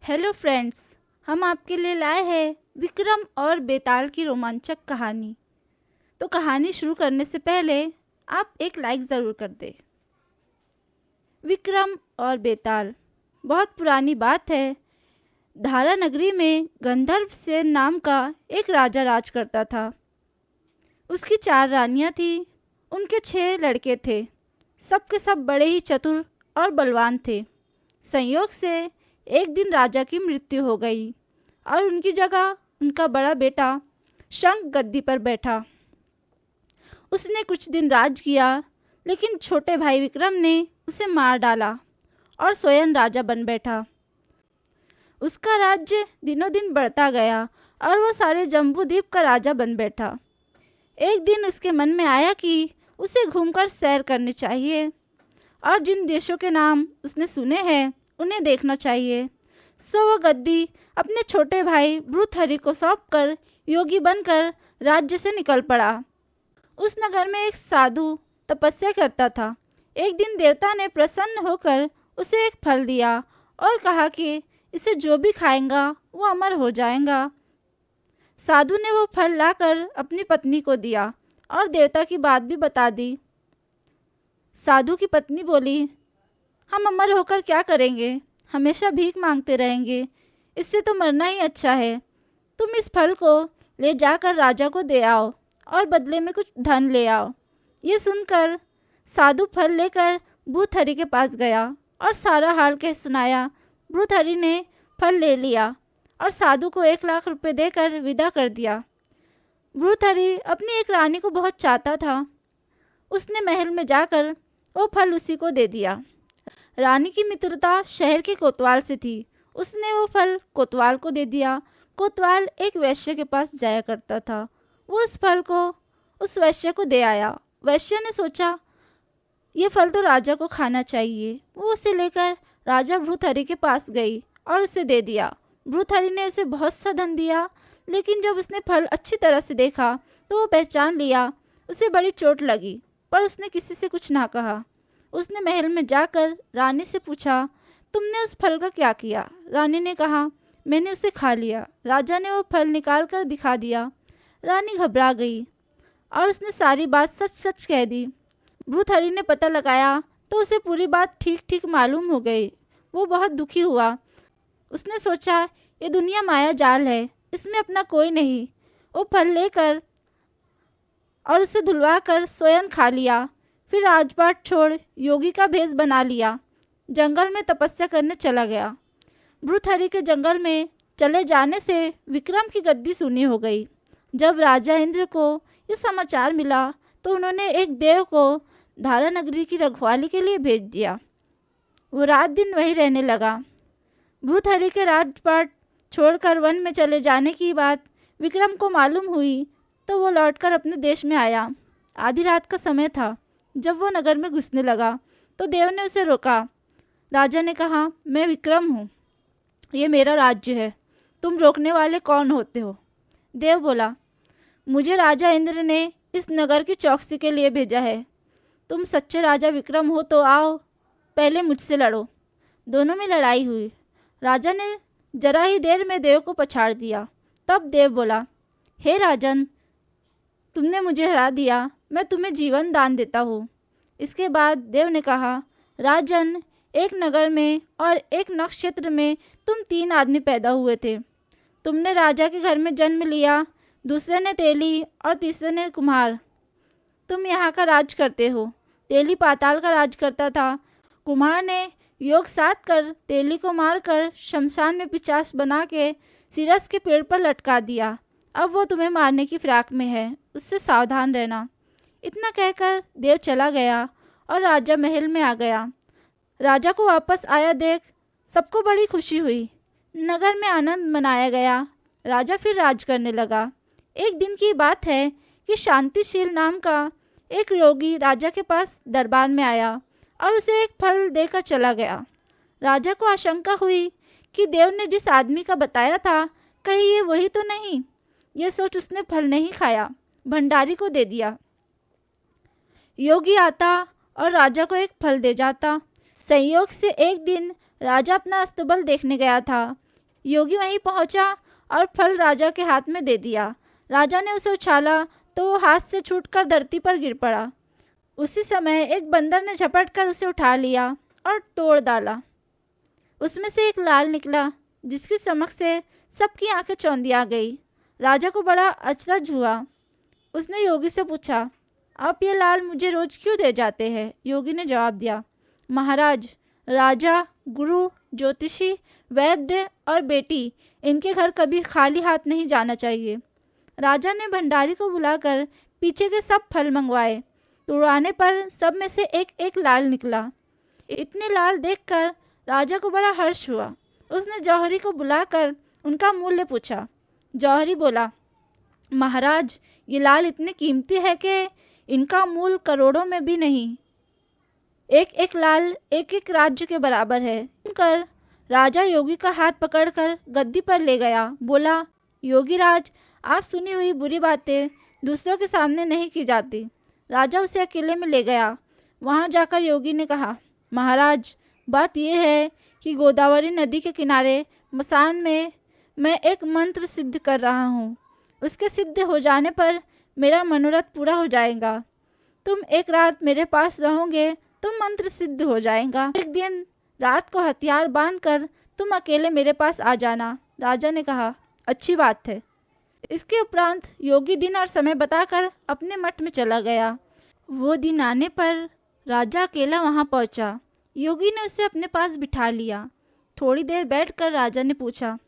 Hello friends, हम आपके लिए लाए हैं विक्रम और बेताल की रोमांचक कहानी। तो कहानी शुरू करने से पहले आप एक लाइक ज़रूर कर दें। विक्रम और बेताल। बहुत पुरानी बात है। धारा नगरी में गंधर्व सेन नाम का एक राजा राज करता था। उसकी 4 रानियां थीं। उनके 6 लड़के थे। सबके सब बड़े ही चतुर और बलवान थे। संयोग से एक दिन राजा की मृत्यु हो गई और उनकी जगह उनका बड़ा बेटा शंख गद्दी पर बैठा। उसने कुछ दिन राज किया, लेकिन छोटे भाई विक्रम ने उसे मार डाला और स्वयं राजा बन बैठा। उसका राज्य दिनों दिन बढ़ता गया और वो सारे जम्बूद्वीप का राजा बन बैठा। एक दिन उसके मन में आया कि उसे घूमकर सैर करनी चाहिए और जिन देशों के नाम उसने सुने हैं उन्हें देखना चाहिए। सो वह गद्दी अपने छोटे भाई भ्रुतहरि को सौंपकर योगी बनकर राज्य से निकल पड़ा। उस नगर में एक साधु तपस्या करता था। एक दिन देवता ने प्रसन्न होकर उसे एक फल दिया और कहा कि इसे जो भी खाएगा वो अमर हो जाएगा। साधु ने वो फल लाकर अपनी पत्नी को दिया और देवता की बात भी बता दी। साधु की पत्नी बोली, हम अमर होकर क्या करेंगे? हमेशा भीख मांगते रहेंगे। इससे तो मरना ही अच्छा है। तुम इस फल को ले जाकर राजा को दे आओ और बदले में कुछ धन ले आओ। ये सुनकर साधु फल लेकर भूतहरि के पास गया और सारा हाल कह सुनाया। भूतहरि ने फल ले लिया और साधु को 1 लाख रुपए देकर विदा कर दिया। भूतहरि अपनी एक रानी को बहुत चाहता था। उसने महल में जाकर वो फल उसी को दे दिया। रानी की मित्रता शहर के कोतवाल से थी। उसने वो फल कोतवाल को दे दिया। कोतवाल एक वैश्य के पास जाया करता था। वो उस फल को उस वैश्य को दे आया। वैश्य ने सोचा ये फल तो राजा को खाना चाहिए। वो उसे लेकर राजा भ्रुतहरि के पास गई और उसे दे दिया। भ्रुतहरि ने उसे बहुत सा धन दिया, लेकिन जब उसने फल अच्छी तरह से देखा तो वो पहचान लिया। उसे बड़ी चोट लगी, पर उसने किसी से कुछ ना कहा। उसने महल में जाकर रानी से पूछा, तुमने उस फल का क्या किया? रानी ने कहा, मैंने उसे खा लिया। राजा ने वो फल निकाल कर दिखा दिया। रानी घबरा गई और उसने सारी बात सच सच कह दी। भ्रुतहरि ने पता लगाया तो उसे पूरी बात ठीक ठीक मालूम हो गई। वो बहुत दुखी हुआ। उसने सोचा ये दुनिया माया जाल है, इसमें अपना कोई नहीं। वो फल लेकर और उसे धुलवा कर स्वयं खा लिया। फिर राजपाट छोड़ योगी का भेष बना लिया। जंगल में तपस्या करने चला गया। भ्रुतहरि के जंगल में चले जाने से विक्रम की गद्दी सूनी हो गई। जब राजा इंद्र को ये समाचार मिला तो उन्होंने एक देव को धारा नगरी की रखवाली के लिए भेज दिया। वो रात दिन वहीं रहने लगा। भ्रुतहरि के राजपाट छोड़कर वन में चले जाने की बात विक्रम को मालूम हुई तो वो लौटकर अपने देश में आया। आधी रात का समय था। जब वो नगर में घुसने लगा तो देव ने उसे रोका। राजा ने कहा, मैं विक्रम हूँ, ये मेरा राज्य है, तुम रोकने वाले कौन होते हो? देव बोला, मुझे राजा इंद्र ने इस नगर की चौकसी के लिए भेजा है। तुम सच्चे राजा विक्रम हो तो आओ, पहले मुझसे लड़ो। दोनों में लड़ाई हुई। राजा ने जरा ही देर में देव को पछाड़ दिया। तब देव बोला, हे राजन, तुमने मुझे हरा दिया, मैं तुम्हें जीवन दान देता हूँ। इसके बाद देव ने कहा, राजन, एक नगर में और एक नक्षत्र में तुम 3 आदमी पैदा हुए थे। तुमने राजा के घर में जन्म लिया, दूसरे ने तेली और तीसरे ने कुम्हार। तुम यहाँ का राज करते हो। तेली पाताल का राज करता था। कुम्हार ने योग साध कर तेली को मारकर शमशान में पिशाच बना के सिरस के पेड़ पर लटका दिया। अब वो तुम्हें मारने की फिराक में है, उससे सावधान रहना। इतना कहकर देव चला गया और राजा महल में आ गया। राजा को वापस आया देख सबको बड़ी खुशी हुई। नगर में आनंद मनाया गया। राजा फिर राज करने लगा। एक दिन की बात है कि शांतिशील नाम का एक योगी राजा के पास दरबार में आया और उसे एक फल देकर चला गया। राजा को आशंका हुई कि देव ने जिस आदमी का बताया था कहीं ये वही तो नहीं। ये सोच उसने फल नहीं खाया, भंडारी को दे दिया। योगी आता और राजा को एक फल दे जाता। संयोग से एक दिन राजा अपना अस्तबल देखने गया था। योगी वहीं पहुंचा और फल राजा के हाथ में दे दिया। राजा ने उसे उछाला तो वो हाथ से छूटकर धरती पर गिर पड़ा। उसी समय एक बंदर ने झपट कर उसे उठा लिया और तोड़ डाला। उसमें से एक लाल निकला जिसकी चमक से सबकी आंखें चौंधिया गई। राजा को बड़ा अचरज हुआ। उसने योगी से पूछा, आप ये लाल मुझे रोज क्यों दे जाते हैं? योगी ने जवाब दिया, महाराज, राजा, गुरु, ज्योतिषी, वैद्य और बेटी, इनके घर कभी खाली हाथ नहीं जाना चाहिए। राजा ने भंडारी को बुलाकर पीछे के सब फल मंगवाए। तोड़ाने पर सब में से एक एक लाल निकला। इतने लाल देखकर राजा को बड़ा हर्ष हुआ। उसने जौहरी को बुलाकर उनका मूल्य पूछा। जौहरी बोला, महाराज, ये लाल इतने कीमती है कि इनका मूल्य करोड़ों में भी नहीं। एक एक लाल एक एक राज्य के बराबर है। सुनकर राजा योगी का हाथ पकड़कर गद्दी पर ले गया। बोला, योगी राज, आप सुनी हुई बुरी बातें दूसरों के सामने नहीं की जाती। राजा उसे अकेले में ले गया। वहां जाकर योगी ने कहा, महाराज, बात यह है कि गोदावरी नदी के किनारे मसान में मैं एक मंत्र सिद्ध कर रहा हूँ। उसके सिद्ध हो जाने पर मेरा मनोरथ पूरा हो जाएगा। तुम एक रात मेरे पास रहोगे तो मंत्र सिद्ध हो जाएगा। एक दिन रात को हथियार बांधकर तुम अकेले मेरे पास आ जाना। राजा ने कहा, अच्छी बात है। इसके उपरांत योगी दिन और समय बताकर अपने मठ में चला गया। वो दिन आने पर राजा अकेला वहां पहुंचा। योगी ने उसे अपने पास बिठा लिया। थोड़ी देर बैठकर राजा ने पूछा,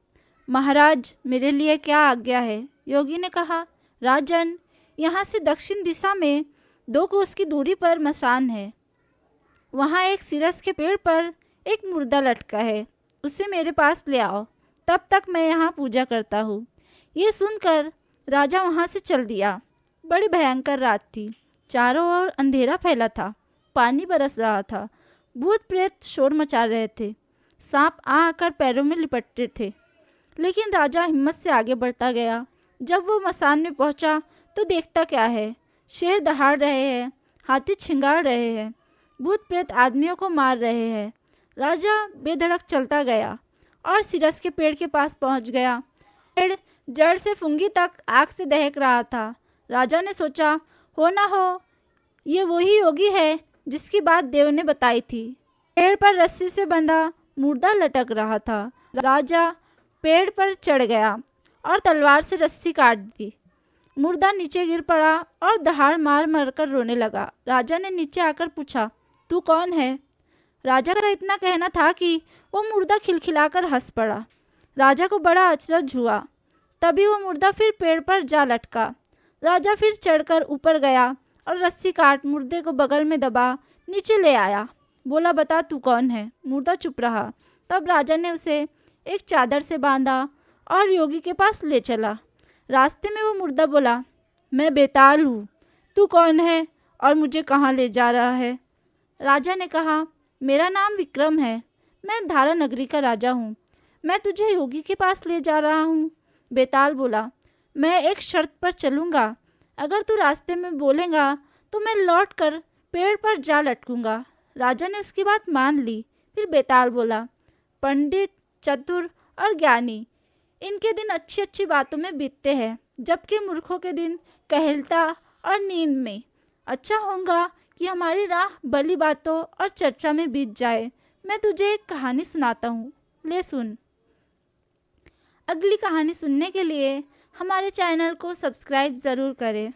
महाराज, मेरे लिए क्या आज्ञा है? योगी ने कहा, राजन, यहाँ से दक्षिण दिशा में 2 कोस की दूरी पर मसान है। वहाँ एक सिरस के पेड़ पर एक मुर्दा लटका है। उसे मेरे पास ले आओ, तब तक मैं यहाँ पूजा करता हूँ। ये सुनकर राजा वहाँ से चल दिया। बड़ी भयंकर रात थी। चारों ओर अंधेरा फैला था। पानी बरस रहा था। भूत प्रेत शोर मचा रहे थे। सांप आकर पैरों में लिपटते थे। लेकिन राजा हिम्मत से आगे बढ़ता गया। जब वो मसान में पहुंचा तो देखता क्या है, शेर दहाड़ रहे हैं, हाथी छिंगाड़ रहे हैं, भूत प्रेत आदमियों को मार रहे हैं। राजा बेधड़क चलता गया और सिरस के पेड़ के पास पहुंच गया। पेड़ जड़ से फुंगी तक आग से दहक रहा था। राजा ने सोचा, हो ना हो ये वही योगी है जिसकी बात देव ने बताई थी। पेड़ पर रस्सी से बंधा मुर्दा लटक रहा था। राजा पेड़ पर चढ़ गया और तलवार से रस्सी काट दी। मुर्दा नीचे गिर पड़ा और दहाड़ मार मार कर रोने लगा। राजा ने नीचे आकर पूछा, तू कौन है? राजा का इतना कहना था कि वो मुर्दा खिलखिलाकर हंस पड़ा। राजा को बड़ा अचरज हुआ। तभी वो मुर्दा फिर पेड़ पर जा लटका। राजा फिर चढ़कर ऊपर गया और रस्सी काट मुर्दे को बगल में दबा नीचे ले आया। बोला, बता तू कौन है? मुर्दा चुप रहा। तब राजा ने उसे एक चादर से बांधा और योगी के पास ले चला। रास्ते में वो मुर्दा बोला, मैं बेताल हूँ। तू कौन है और मुझे कहाँ ले जा रहा है? राजा ने कहा, मेरा नाम विक्रम है। मैं धारा नगरी का राजा हूँ। मैं तुझे योगी के पास ले जा रहा हूँ। बेताल बोला, मैं एक शर्त पर चलूँगा। अगर तू रास्ते में बोलेगा तो मैं लौट कर पेड़ पर जा लटकूँगा। राजा ने उसकी बात मान ली। फिर बेताल बोला, पंडित, चतुर और ज्ञानी, इनके दिन अच्छी अच्छी बातों में बीतते हैं, जबकि मूर्खों के दिन कहलता और नींद में। अच्छा होगा कि हमारी राह भली बातों और चर्चा में बीत जाए। मैं तुझे एक कहानी सुनाता हूँ, ले सुन। अगली कहानी सुनने के लिए हमारे चैनल को सब्सक्राइब ज़रूर करें।